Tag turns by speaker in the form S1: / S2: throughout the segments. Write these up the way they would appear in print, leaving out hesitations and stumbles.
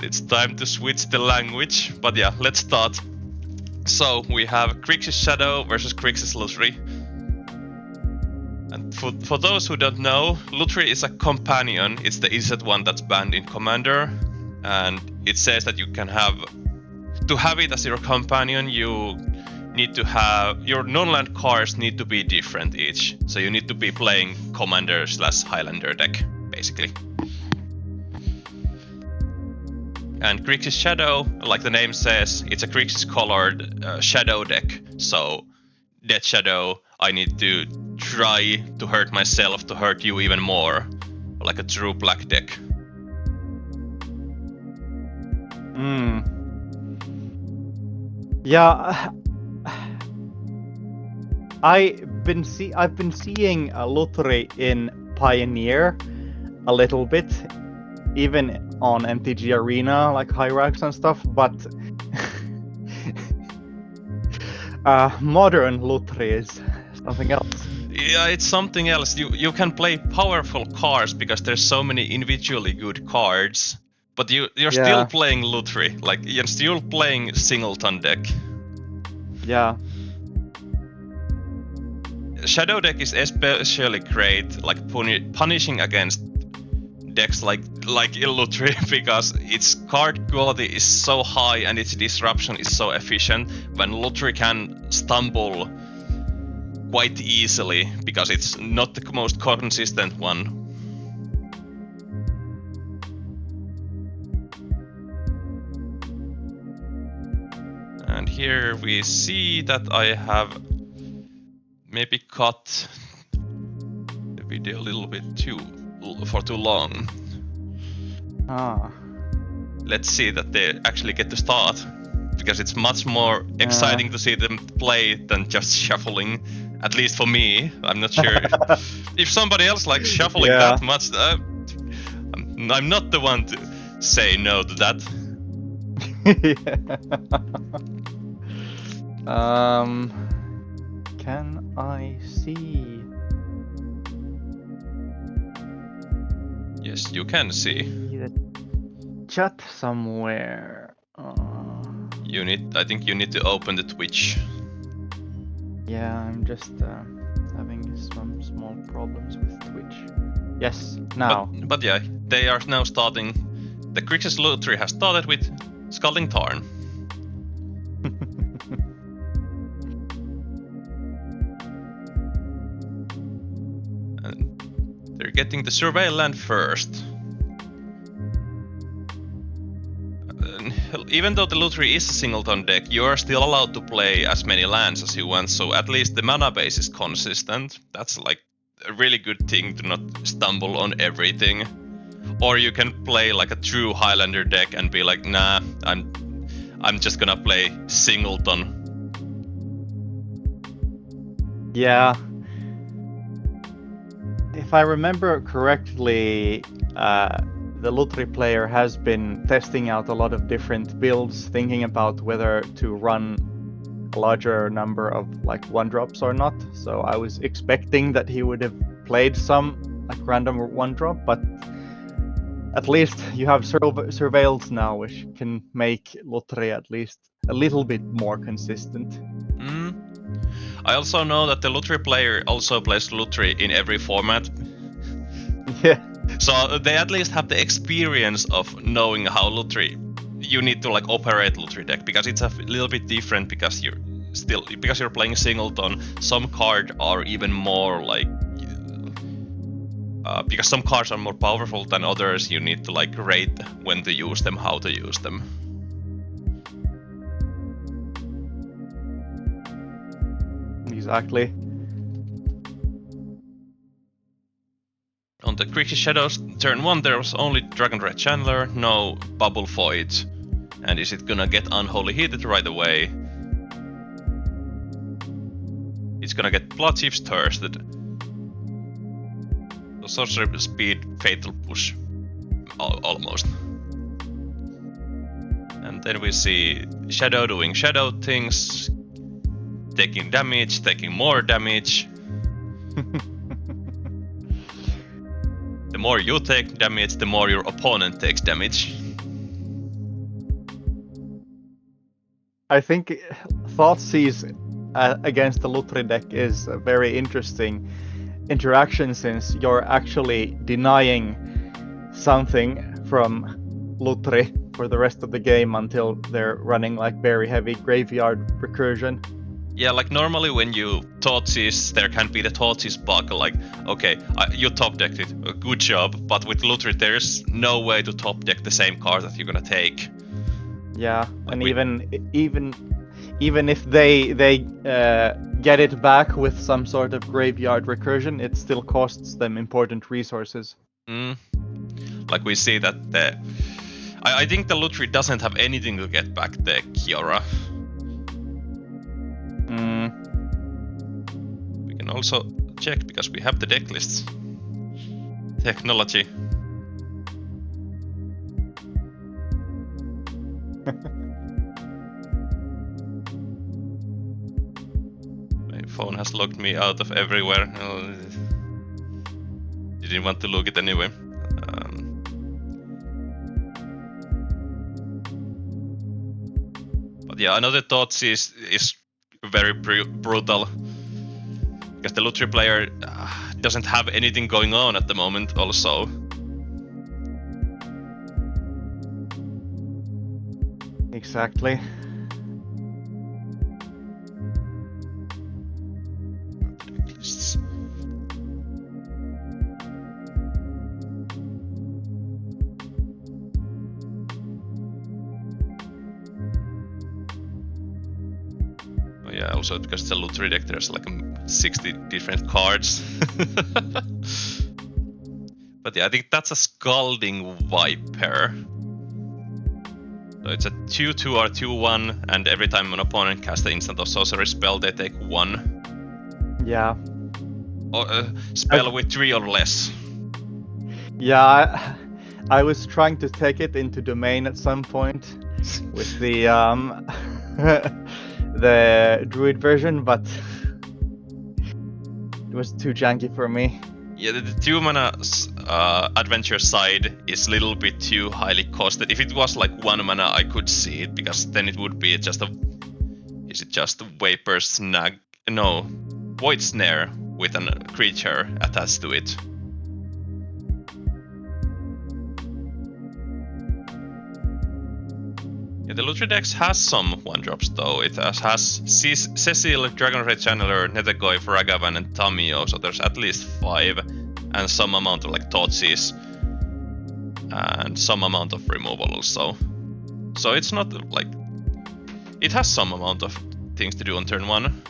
S1: It's time to switch the language, but yeah, let's start. So we have Grixis Shadow versus Grixis Lutri. And for those who don't know, Lutri is a companion. It's the Izzet one that's banned in Commander, and it says that you can have it as your companion. You need to have your non-land cards need to be different each. So you need to be playing Commander/Highlander deck, basically. And Grixis Shadow, like the name says, it's a Grixis colored shadow deck. So Death Shadow, I need to try to hurt myself to hurt you even more. Like a true black deck.
S2: Yeah, I've been seeing Lutri in Pioneer a little bit, even on MTG Arena, like high ranks and stuff, but modern Lutri is something else.
S1: Yeah, it's something else. You can play powerful cards because there's so many individually good cards, but you're still playing Lutri. Like you're still playing singleton deck.
S2: Yeah.
S1: Shadow deck is especially great, like punishing against decks like Lutri, because its card quality is so high and its disruption is so efficient. When Lutri can stumble quite easily because it's not the most consistent one. And here we see that I have maybe cut the video a little bit too long. Let's see that they actually get to start, because it's much more exciting to see them play than just shuffling. At least for me. I'm not sure if somebody else likes shuffling that much. I'm not the one to say no to that.
S2: Can I see?
S1: Yes, you can see.
S2: The chat somewhere.
S1: I think you need to open the Twitch.
S2: Yeah, I'm just having some small problems with Twitch. Yes, now.
S1: But yeah, they are now starting. The Grixis Lutri has started with Scalding Tarn. And they're getting the Surveil land first. Even though the Lutri is a singleton deck, you are still allowed to play as many lands as you want, so at least the mana base is consistent. That's like a really good thing, to not stumble on everything. Or you can play like a true Highlander deck and be like, nah, I'm just gonna play singleton.
S2: Yeah. If I remember correctly, the Lutri player has been testing out a lot of different builds, thinking about whether to run a larger number of like 1-drops or not. So I was expecting that he would have played some like random 1-drop, but at least you have Surveils now, which can make Lutri at least a little bit more consistent.
S1: I also know that the Lutri player also plays Lutri in every format.
S2: Yeah.
S1: So they at least have the experience of knowing how you need to like operate Lutri deck, because it's a little bit different because you're playing singleton. Some cards are even more like because some cards are more powerful than others. You need to like rate when to use them, how to use them.
S2: Exactly.
S1: On the Grixis Shadows turn 1, there was only Dragon Red Chandler, no Bubble Void. And is it gonna get Unholy Heated right away? It's gonna get Blood Chiefs Thirsted. The Sorcery Speed Fatal Push. Almost. And then we see Shadow doing Shadow things, taking damage, taking more damage. The more you take damage, the more your opponent takes damage.
S2: I think Thoughtseize against the Lutri deck is a very interesting interaction since you're actually denying something from Lutri for the rest of the game until they're running like very heavy graveyard recursion.
S1: Yeah, like normally when you Thoughtseize, there can be the Thoughtseize bug, like, okay, you top decked it, good job, but with Lutri there's no way to top deck the same card that you're gonna take.
S2: Yeah,
S1: Like
S2: and even if they get it back with some sort of graveyard recursion, it still costs them important resources.
S1: Like we see that I think the Lutri doesn't have anything to get back the Kiora. We can also check because we have the deck lists. Technology. My phone has locked me out of everywhere. Didn't want to look it anyway. But yeah, another thought is very brutal because the Lutri player doesn't have anything going on at the moment also.
S2: Exactly.
S1: Oh yeah, also because it's a Lutri deck, there's like 60 different cards. But yeah, I think that's a Scalding Viper. So it's a 2/2 or 2/1, and every time an opponent casts an instant or sorcery spell, they take 1.
S2: Yeah.
S1: Or spell with 3 or less.
S2: Yeah, I was trying to take it into domain at some point with the the druid version, but it was too janky for me.
S1: Yeah, the 2 mana adventure side is a little bit too highly costed. If it was like 1 mana, I could see it, because then it would be just a... Is it just a Vapor Snag? No, Void Snare with a creature attached to it. Yeah, the Lutri dex has some 1-drops though. It has Cecil, Dragon Ray Channeler, Netegoy, Ragavan, and Tamio, so there's at least 5, and some amount of like Thoughtseize, and some amount of removal also. So it's not like... It has some amount of things to do on turn 1.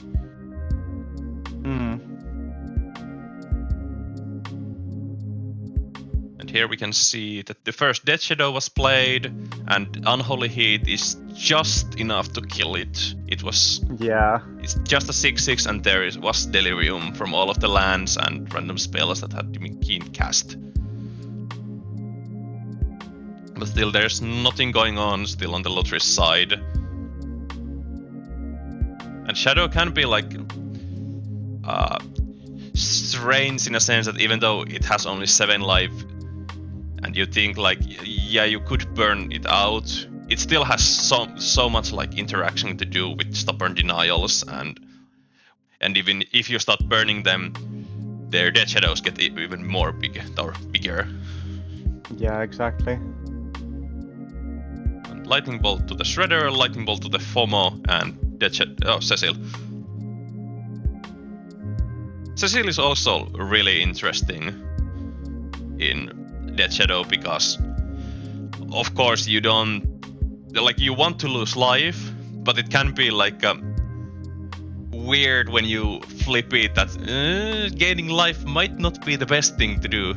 S1: And here we can see that the first Death Shadow was played, and Unholy Heat is just enough to kill it. It was...
S2: Yeah.
S1: It's just a 6/6, and there was Delirium from all of the lands and random spells that had been keen cast. But still, there's nothing going on still on the Lutri side. And Shadow can be like... strange in a sense that even though it has only 7 life, and you think like, yeah, you could burn it out, it still has so much like interaction to do with stubborn denials, and even if you start burning them, their dead shadows get even more bigger.
S2: Yeah, exactly.
S1: And Lightning Bolt to the Shredder, Lightning Bolt to the FOMO, and Cecil. Cecil is also really interesting in Death Shadow because, of course, you don't... Like, you want to lose life, but it can be like weird when you flip it that gaining life might not be the best thing to do.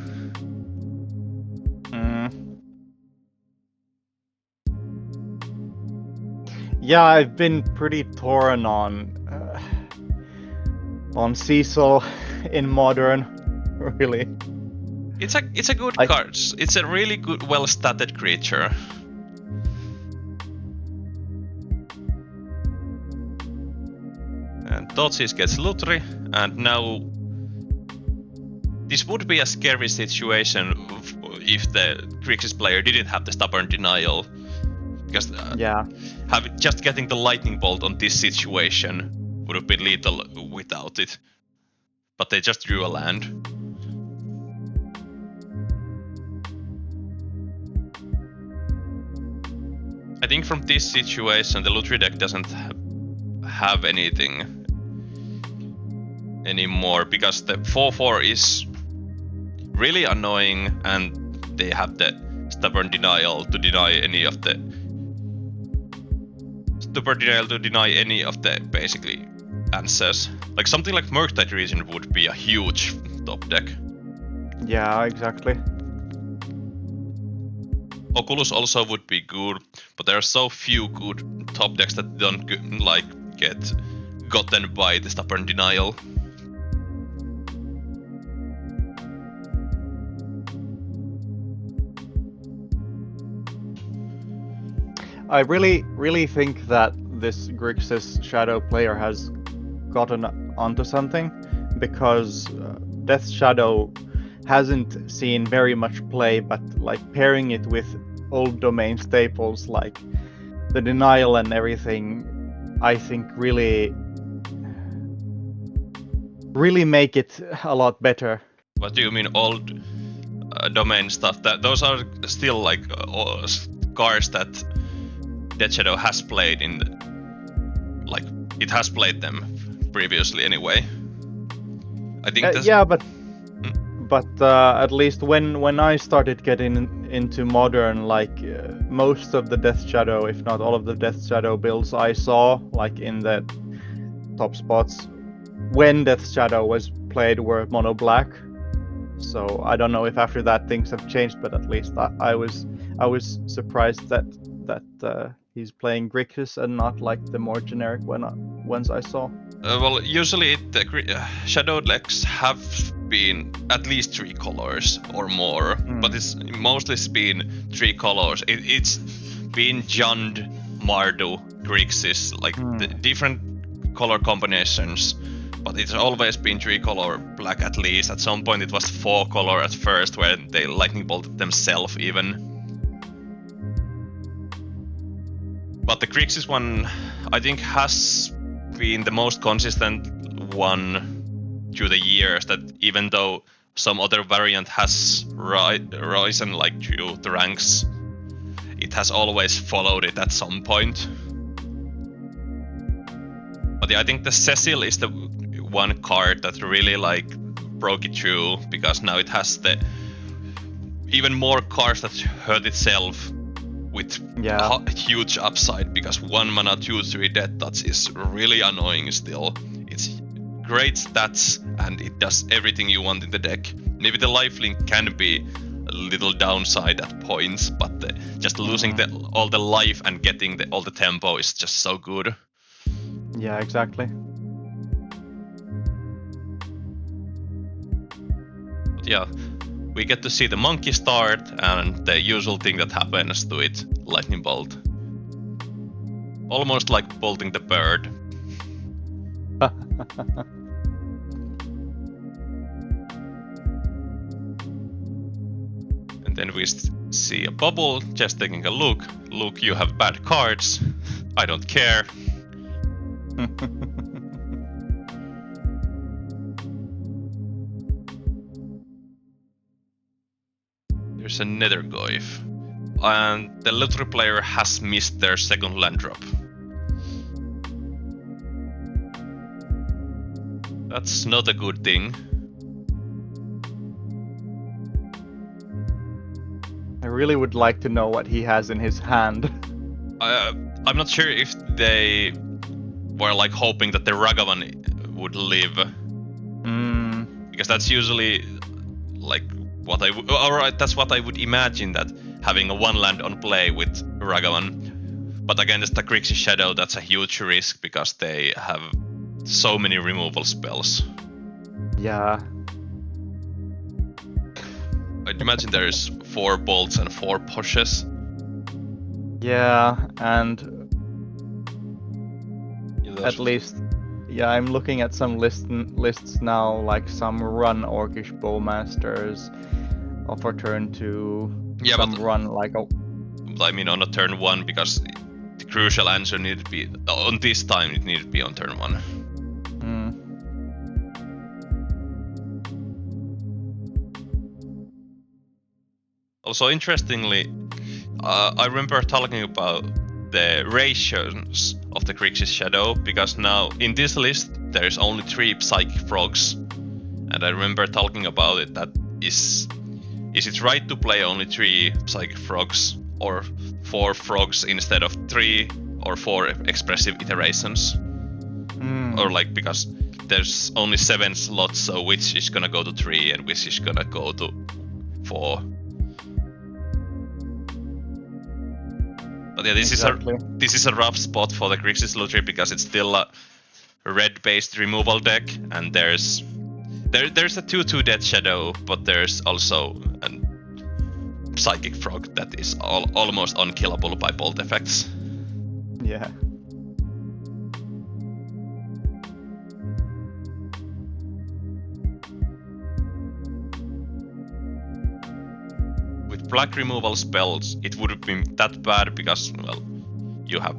S2: Yeah, I've been pretty torn on Cecil in Modern, really.
S1: It's a good card. It's a really good, well-statted creature. And Thoughtseize gets Lutri, and now this would be a scary situation if the Grixis player didn't have the Stubborn Denial, Because
S2: Yeah.
S1: just getting the lightning bolt on this situation would have been lethal without it. But they just drew a land. I think from this situation, the Lutri deck doesn't have anything anymore, because the 4/4 is really annoying, and they have the stubborn denial to deny any of the basically answers. Like something like Murktide Region would be a huge top deck.
S2: Yeah, exactly.
S1: Oculus also would be good, but there are so few good top decks that don't get gotten by the stubborn denial.
S2: I really think that this Grixis Shadow player has gotten onto something, because Death Shadow hasn't seen very much play, but like pairing it with old domain staples like the denial and everything, I think really make it a lot better.
S1: What do you mean old domain stuff? Those are still like cards that Death Shadow has played in like it has played them previously anyway. I think that's...
S2: yeah, but at least when I started getting into modern, like most of the Death Shadow, if not all of the Death Shadow builds I saw like in the top spots when Death Shadow was played were mono black. So I don't know if after that things have changed, but at least I was surprised that he's playing Grixis and not like the more generic ones I saw.
S1: Well, usually the Shadow decks have been at least 3 colors or more, but it's mostly been 3 colors. It's been Jund, Mardu, Grixis, like the different color combinations, but it's always been 3 color black at least. At some point it was 4 color at first, where they lightning bolted themselves even. But the Grixis one, I think, has been the most consistent one through the years, that even though some other variant has risen like through the ranks, it has always followed it at some point. But yeah, I think the Cecil is the one card that really like broke it through, because now it has the even more cards that hurt itself with huge upside, because 1 mana 2/3 death touch is really annoying still. It's great stats and it does everything you want in the deck. Maybe the lifelink can be a little downside at points, but just losing all the life and getting all the tempo is just so good.
S2: Yeah, exactly.
S1: But yeah, we get to see the monkey start, and the usual thing that happens to it, lightning bolt. Almost like bolting the bird. And then we see a bubble, just taking a look. Look, you have bad cards. I don't care. There's a Nethergoyf. And the Lutri player has missed their second land drop. That's not a good thing.
S2: I really would like to know what he has in his hand.
S1: I'm not sure if they were like hoping that the Ragavan would live. Because that's usually like what I would... Alright, that's what I would imagine, that having a 1 land on play with Ragavan. But against the Grixis Shadow, that's a huge risk, because they have so many removal spells.
S2: Yeah.
S1: I'd imagine there's 4 bolts and 4 pushes.
S2: Yeah, and at least, yeah, I'm looking at some lists now, like some run Orcish Bowmasters offer turn 2, some run like a...
S1: I mean on a turn 1, because the crucial answer needed to be on this time. It needed to be on turn 1. Also, interestingly, I remember talking about the ratios of the Grixis Shadow, because now in this list there's only 3 Psychic Frogs, and I remember talking about it. That is it right to play only 3 Psychic Frogs or 4 Frogs instead of 3 or 4 expressive iterations? Or like, because there's only 7 slots, so which is gonna go to 3 and which is gonna go to 4? But yeah, this is a rough spot for the Grixis Lottery, because it's still a red-based removal deck, and there's a 2/2 Death Shadow, but there's also a Psychic Frog that is almost unkillable by bolt effects.
S2: Yeah.
S1: With black removal spells, it would have been that bad because, well, you have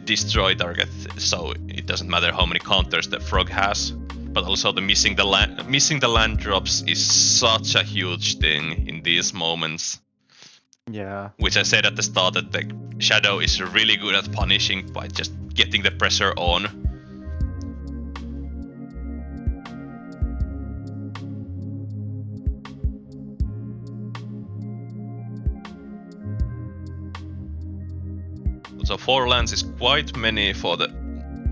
S1: destroy target, so it doesn't matter how many counters the frog has. But also the missing the land drops is such a huge thing in these moments.
S2: Yeah.
S1: Which I said at the start, that the Shadow is really good at punishing by just getting the pressure on. So 4 lands is quite many for the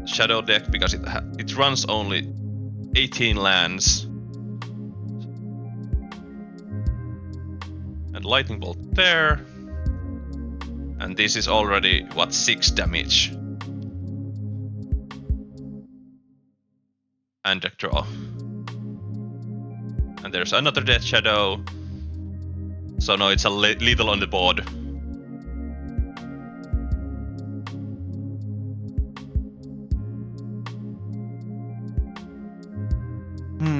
S1: Shadow deck, because it runs only 18 lands. And Lightning Bolt there. And this is already, what, 6 damage. And a draw. And there's another Death Shadow. So now it's a little on the board.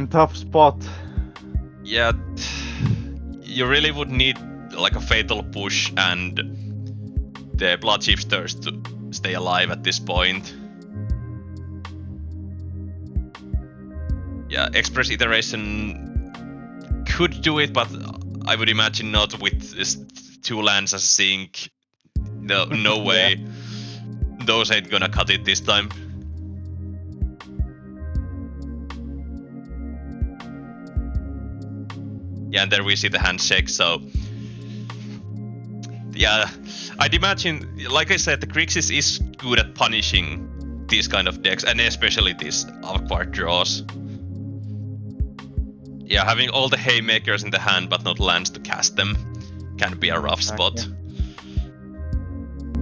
S2: Tough spot.
S1: Yeah, you really would need like a fatal push and the Blood Shifters to stay alive at this point. Yeah, Express Iteration could do it, but I would imagine not with 2 lands as a sink. No way. Those ain't gonna cut it this time. Yeah, and there we see the handshake, so... Yeah, I'd imagine, like I said, the Grixis is good at punishing these kind of decks, and especially these awkward draws. Yeah, having all the haymakers in the hand but not lands to cast them can be a rough spot.